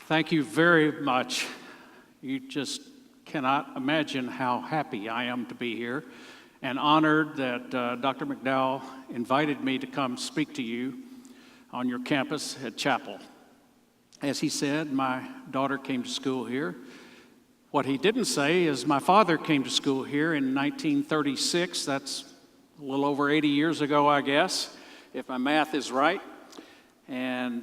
Thank you very much. You just cannot imagine how happy I am to be here and honored that Dr. McDowell invited me to come speak to you on your campus at Chapel. As he said, my daughter came to school here. What he didn't say is my father came to school here in 1936. That's a little over 80 years ago, I guess, if my math is right. And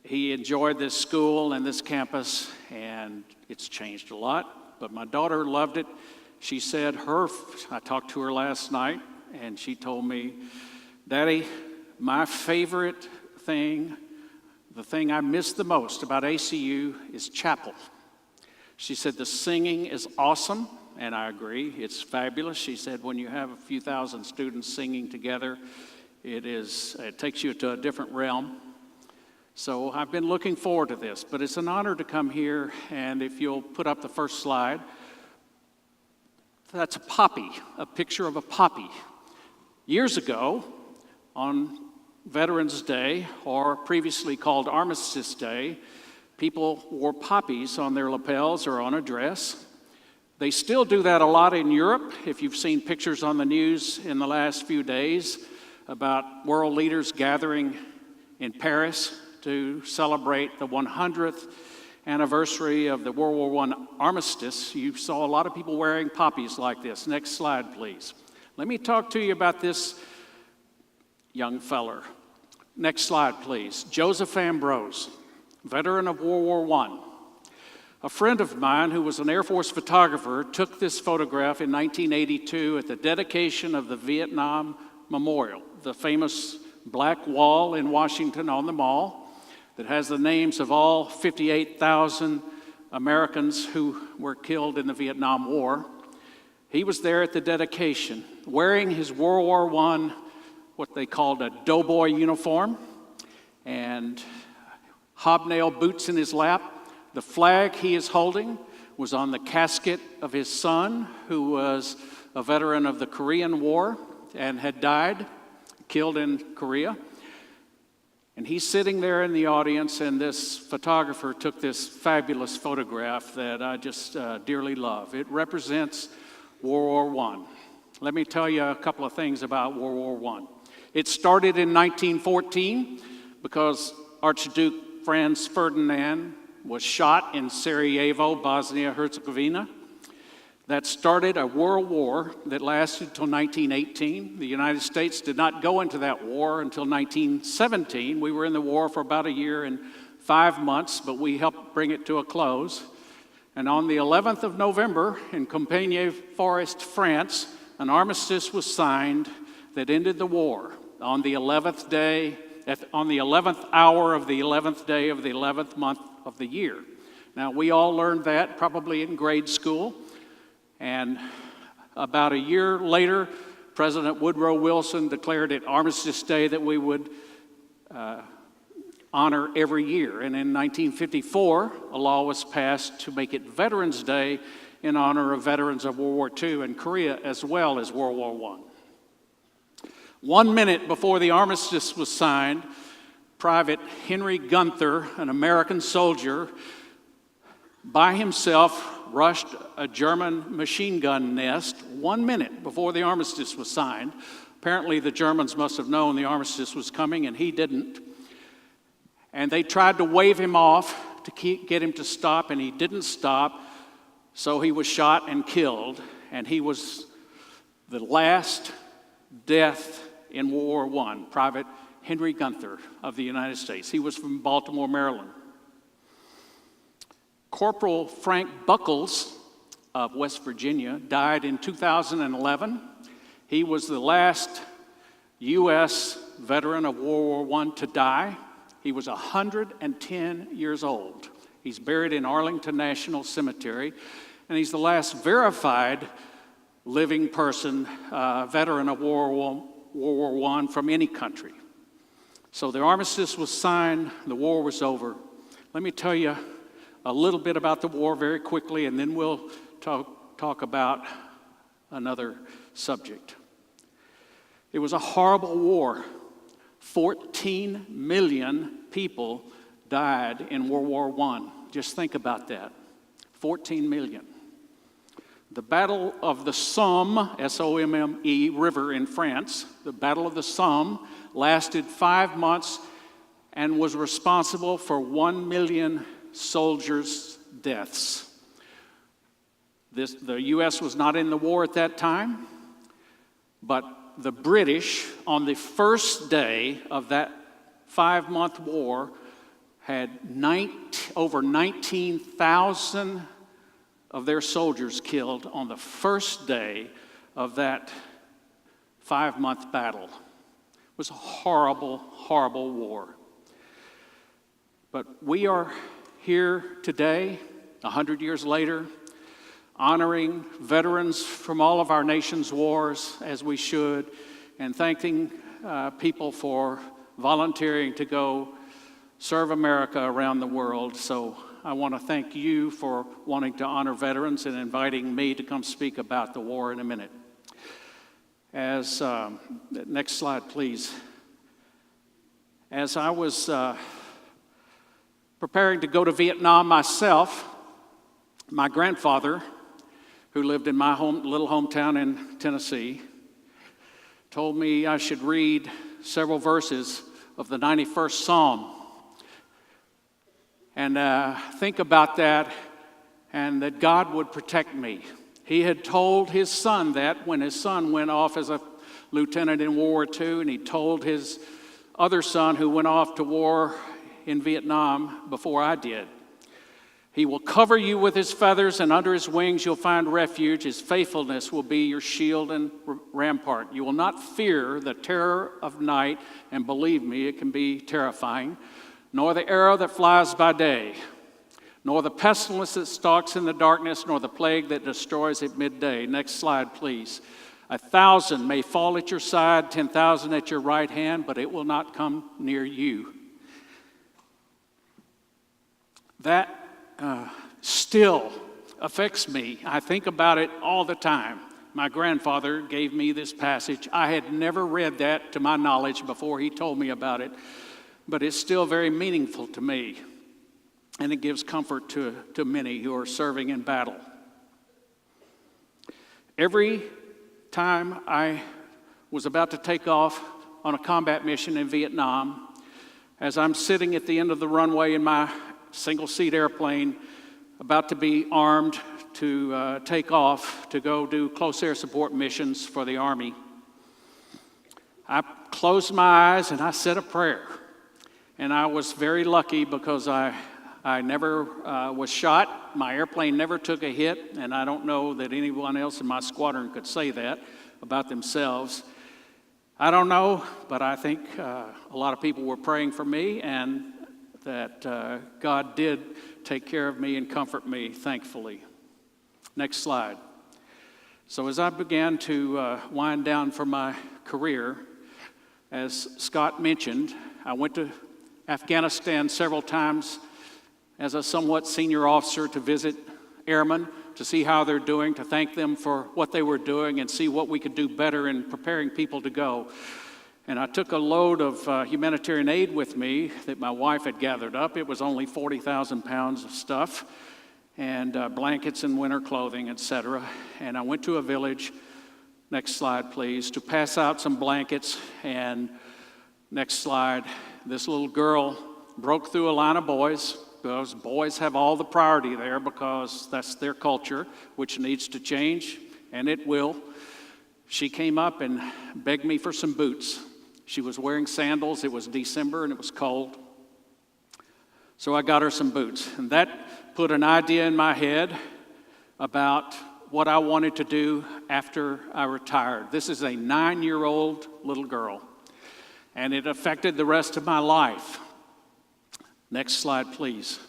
he enjoyed this school and this campus, and it's changed a lot. But my daughter loved it. She said I talked to her last night, and she told me, "Daddy, my favorite thing, the thing I miss the most about ACU is Chapel." She said the singing is awesome, and I agree, it's fabulous. She said when you have a few thousand students singing together, it takes you to a different realm. So I've been looking forward to this, but it's an honor to come here, and if you'll put up the first slide, that's a poppy, a picture of a poppy. Years ago, on Veterans Day, or previously called Armistice Day, people wore poppies on their lapels or on a dress. They still do that a lot in Europe. If you've seen pictures on the news in the last few days about world leaders gathering in Paris to celebrate the 100th anniversary of the World War I armistice, you saw a lot of people wearing poppies like this. Next slide, please. Let me talk to you about this young feller. Next slide, please. Joseph Ambrose, veteran of World War I. A friend of mine who was an Air Force photographer took this photograph in 1982 at the dedication of the Vietnam Memorial, the famous black wall in Washington on the Mall that has the names of all 58,000 Americans who were killed in the Vietnam War. He was there at the dedication, wearing his World War I, what they called a doughboy uniform, and hobnail boots in his lap. The flag he is holding was on the casket of his son, who was a veteran of the Korean War and had died, killed in Korea. And he's sitting there in the audience, and this photographer took this fabulous photograph that I just dearly love. It represents World War I. Let me tell you a couple of things about World War I. It started in 1914 because Archduke Franz Ferdinand was shot in Sarajevo, Bosnia-Herzegovina. That started a world war that lasted until 1918. The United States did not go into that war until 1917. We were in the war for about a year and 5 months, but we helped bring it to a close. And on the 11th of November in Compiègne Forest, France, an armistice was signed that ended the war on the 11th day, on the 11th hour of the 11th day of the 11th month of the year. Now, we all learned that probably in grade school. And about a year later, President Woodrow Wilson declared it Armistice Day that we would honor every year. And in 1954, a law was passed to make it Veterans Day in honor of veterans of World War II and Korea as well as World War I. 1 minute before the armistice was signed, Private Henry Gunther, an American soldier, by himself rushed a German machine gun nest 1 minute before the armistice was signed. Apparently the Germans must have known the armistice was coming, and he didn't. And they tried to wave him off to get him to stop, and he didn't stop, so he was shot and killed. And he was the last death in World War I, Private Henry Gunther of the United States. He was from Baltimore, Maryland. Corporal Frank Buckles of West Virginia died in 2011. He was the last U.S. veteran of World War I to die. He was 110 years old. He's buried in Arlington National Cemetery, and he's the last verified living person, veteran of World War I from any country. So the armistice was signed, the war was over. Let me tell you a little bit about the war very quickly, and then we'll talk about another subject. It was a horrible war. 14 million people died in World War I. Just think about that. 14 million. The Battle of the Somme, S-O-M-M-E, river in France, the Battle of the Somme lasted 5 months and was responsible for 1 million soldiers' deaths. The U.S. was not in the war at that time, but the British, on the first day of that 5-month war, had over 19,000 of their soldiers killed on the first day of that 5-month battle. It was a horrible, horrible war. But we are here today, 100 years later, honoring veterans from all of our nation's wars, as we should, and thanking people for volunteering to go serve America around the world. So I want to thank you for wanting to honor veterans and inviting me to come speak about the war in a minute. Next slide, please. As I was preparing to go to Vietnam myself, my grandfather, who lived in my little hometown in Tennessee, told me I should read several verses of the 91st Psalm. And think about that, and that God would protect me. He had told his son that when his son went off as a lieutenant in World War II, and he told his other son who went off to war in Vietnam before I did. He will cover you with his feathers, and under his wings you'll find refuge. His faithfulness will be your shield and rampart. You will not fear the terror of night, and believe me, it can be terrifying, nor the arrow that flies by day, nor the pestilence that stalks in the darkness, nor the plague that destroys at midday. Next slide, please. 1,000 may fall at your side, 10,000 at your right hand, but it will not come near you. That still affects me. I think about it all the time. My grandfather gave me this passage. I had never read that to my knowledge before he told me about it, but it's still very meaningful to me, and it gives comfort to many who are serving in battle. Every time I was about to take off on a combat mission in Vietnam, as I'm sitting at the end of the runway in my single-seat airplane, about to be armed to take off to go do close air support missions for the Army, I closed my eyes and I said a prayer. And I was very lucky because I never was shot. My airplane never took a hit, and I don't know that anyone else in my squadron could say that about themselves. I don't know, but I think a lot of people were praying for me, and that God did take care of me and comfort me, thankfully. Next slide. So as I began to wind down for my career, as Scott mentioned, I went to Afghanistan several times as a somewhat senior officer to visit airmen, to see how they're doing, to thank them for what they were doing, and see what we could do better in preparing people to go. And I took a load of humanitarian aid with me that my wife had gathered up. It was only 40,000 pounds of stuff, and blankets and winter clothing, etc. And I went to a village, next slide please, to pass out some blankets. And next slide, this little girl broke through a line of boys. Those boys have all the priority there because that's their culture, which needs to change, and it will. She came up and begged me for some boots. She was wearing sandals. It was December and it was cold. So I got her some boots. And that put an idea in my head about what I wanted to do after I retired. This is a 9-year-old little girl, and it affected the rest of my life. Next slide, please.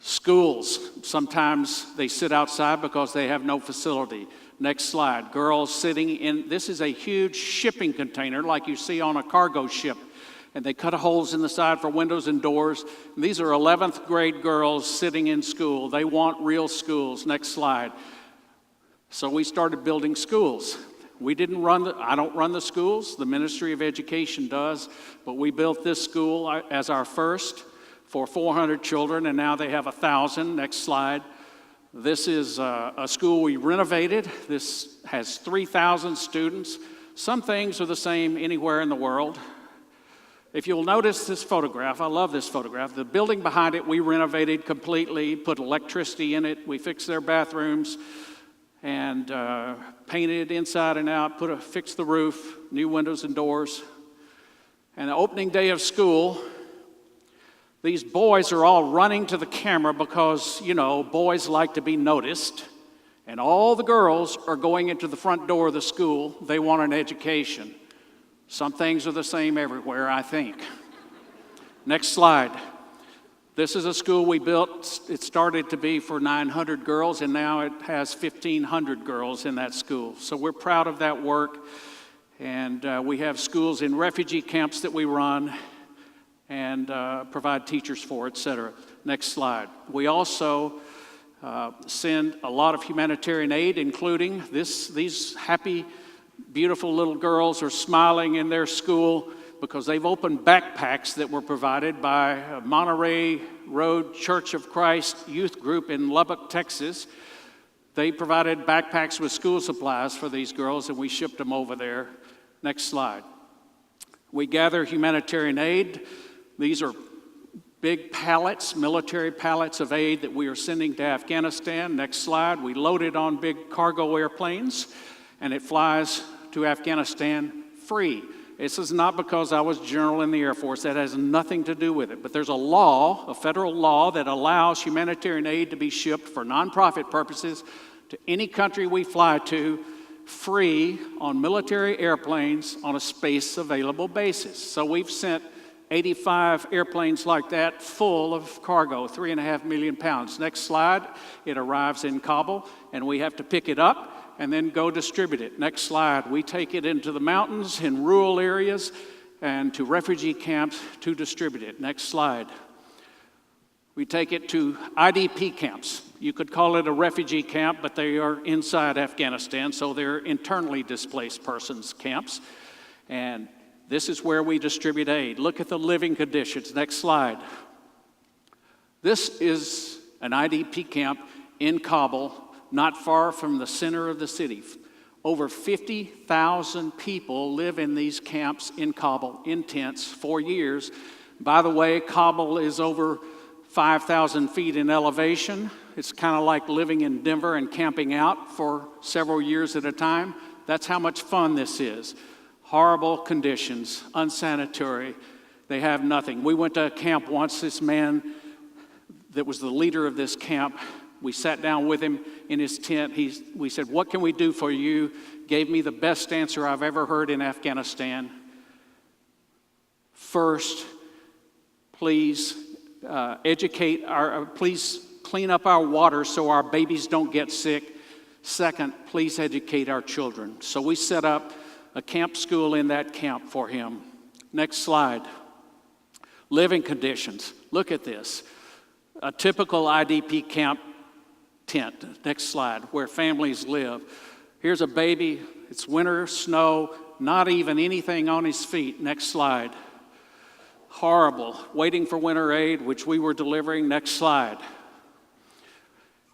Schools, sometimes they sit outside because they have no facility. Next slide. Girls sitting in, this is a huge shipping container like you see on a cargo ship. And they cut holes in the side for windows and doors. And these are 11th grade girls sitting in school. They want real schools. Next slide. So we started building schools. We didn't I don't run the schools. The Ministry of Education does. But we built this school as our first for 400 children, and now they have 1,000. Next slide. This is a school we renovated. This has 3,000 students. Some things are the same anywhere in the world. If you'll notice this photograph, I love this photograph. The building behind it, we renovated completely, put electricity in it. We fixed their bathrooms and painted it inside and out, fixed the roof, new windows and doors. And the opening day of school, these boys are all running to the camera because, boys like to be noticed. And all the girls are going into the front door of the school. They want an education. Some things are the same everywhere, I think. Next slide. This is a school we built. It started to be for 900 girls, and now it has 1,500 girls in that school. So we're proud of that work. And we have schools in refugee camps that we run and provide teachers for, etc. Next slide. We also send a lot of humanitarian aid, including these happy, beautiful little girls are smiling in their school because they've opened backpacks that were provided by Monterey Road Church of Christ youth group in Lubbock, Texas. They provided backpacks with school supplies for these girls, and we shipped them over there. Next slide. We gather humanitarian aid. These are big pallets, military pallets of aid that we are sending to Afghanistan. Next slide. We load it on big cargo airplanes, and it flies to Afghanistan free. This is not because I was general in the Air Force. That has nothing to do with it. But there's a federal law that allows humanitarian aid to be shipped for nonprofit purposes to any country we fly to free on military airplanes on a space available basis. So we've sent 85 airplanes like that full of cargo, 3.5 million pounds. Next slide. It arrives in Kabul, and we have to pick it up and then go distribute it. Next slide. We take it into the mountains in rural areas and to refugee camps to distribute it. Next slide. We take it to IDP camps. You could call it a refugee camp, but they are inside Afghanistan, so they're internally displaced persons camps. And this is where we distribute aid. Look at the living conditions. Next slide. This is an IDP camp in Kabul, not far from the center of the city. Over 50,000 people live in these camps in Kabul, in tents, for years. By the way, Kabul is over 5,000 feet in elevation. It's kind of like living in Denver and camping out for several years at a time. That's how much fun this is. Horrible conditions, unsanitary. They have nothing. We went to a camp once. This man that was the leader of this camp, we sat down with him in his tent. We said, "What can we do for you?" Gave me the best answer I've ever heard in Afghanistan. First, please please clean up our water so our babies don't get sick. Second, please educate our children. So we set up a camp school in that camp for him. Next slide. Living conditions. Look at this. A typical IDP camp tent. Next slide, where families live. Here's a baby. It's winter, snow, not even anything on his feet. Next slide. Horrible. Waiting for winter aid, which we were delivering. Next slide.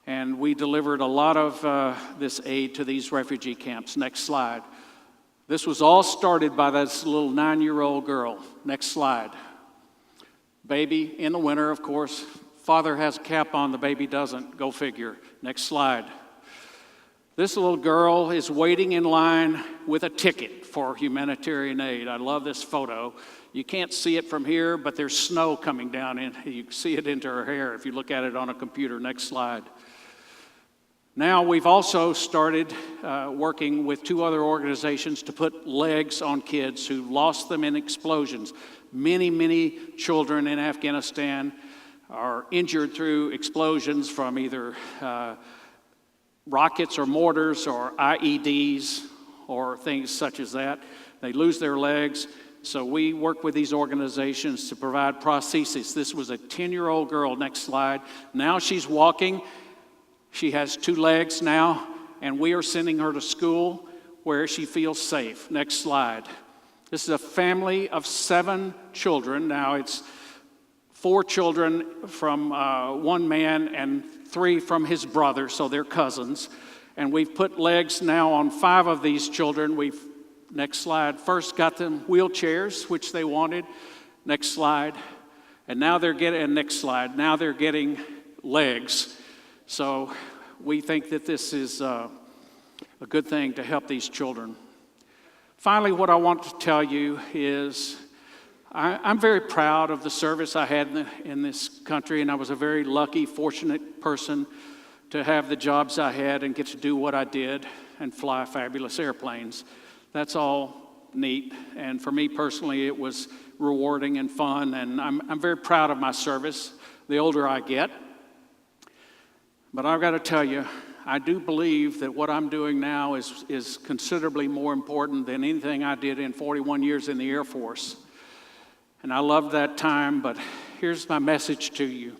And we delivered a lot of this aid to these refugee camps. Next slide. This was all started by this little 9-year-old girl. Next slide. Baby in the winter, of course. Father has a cap on, the baby doesn't. Go figure. Next slide. This little girl is waiting in line with a ticket for humanitarian aid. I love this photo. You can't see it from here, but there's snow coming down in. You can see it into her hair if you look at it on a computer. Next slide. Now we've also started working with 2 other organizations to put legs on kids who lost them in explosions. Many children in Afghanistan are injured through explosions from either rockets or mortars or IEDs or things such as that. They lose their legs. So we work with these organizations to provide prosthesis. This was a 10-year-old girl. Next slide. Now she's walking. She has 2 legs now, and we are sending her to school where she feels safe. Next slide. This is a family of 7 children. Now it's 4 children from one man and 3 from his brother, so they're cousins. And we've put legs now on 5 of these children. Next slide, first got them wheelchairs, which they wanted. Next slide. And now they're getting legs. So we think that this is a good thing to help these children. Finally, what I want to tell you is I'm very proud of the service I had in this country, and I was a very lucky, fortunate person to have the jobs I had and get to do what I did and fly fabulous airplanes. That's all neat, and for me personally, it was rewarding and fun, and I'm very proud of my service the older I get. But I've got to tell you, I do believe that what I'm doing now is considerably more important than anything I did in 41 years in the Air Force. And I love that time, but here's my message to you.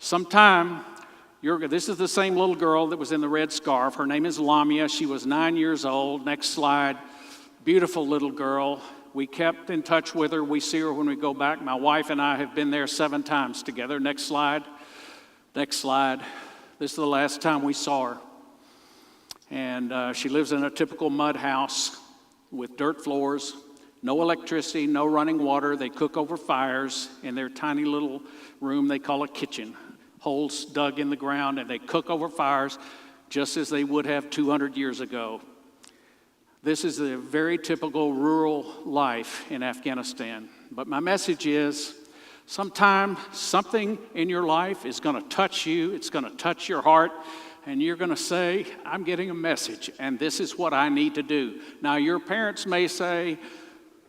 This is the same little girl that was in the red scarf. Her name is Lamia. She was 9 years old. Next slide. Beautiful little girl. We kept in touch with her. We see her when we go back. My wife and I have been there 7 times together. Next slide. Next slide. This is the last time we saw her. And she lives in a typical mud house with dirt floors, no electricity, no running water. They cook over fires in their tiny little room they call a kitchen. Holes dug in the ground, and they cook over fires just as they would have 200 years ago. This is a very typical rural life in Afghanistan. But my message is, sometime something in your life is going to touch you, it's going to touch your heart, and you're going to say, I'm getting a message, and this is what I need to do. Now, your parents may say,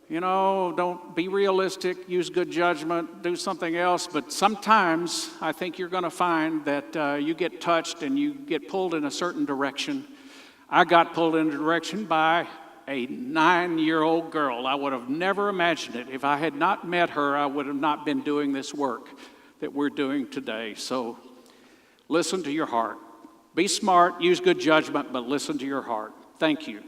don't be realistic, use good judgment, do something else. But sometimes I think you're going to find that you get touched and you get pulled in a certain direction. I got pulled in a direction by a 9-year-old girl. I would have never imagined it. If I had not met her, I would have not been doing this work that we're doing today. So listen to your heart. Be smart, use good judgment, but listen to your heart. Thank you.